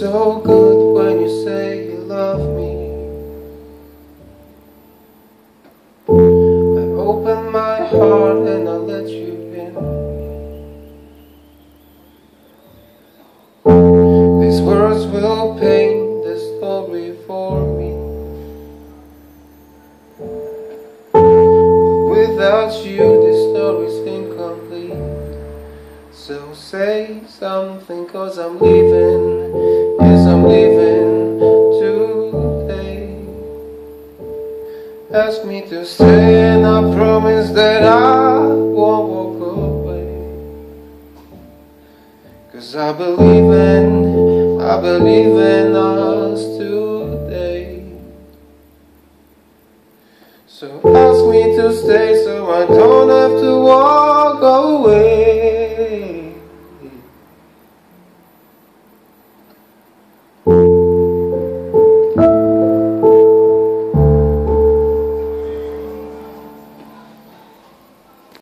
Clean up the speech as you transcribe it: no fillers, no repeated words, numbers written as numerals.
so good when you say you love me. I open my heart and I let you in. These words will paint the story for me. Without you, this story's incomplete. So say something, 'cause I'm leaving. Yes, I'm leaving today. Ask me to stay and I promise that I won't walk away. 'Cause I believe in us two.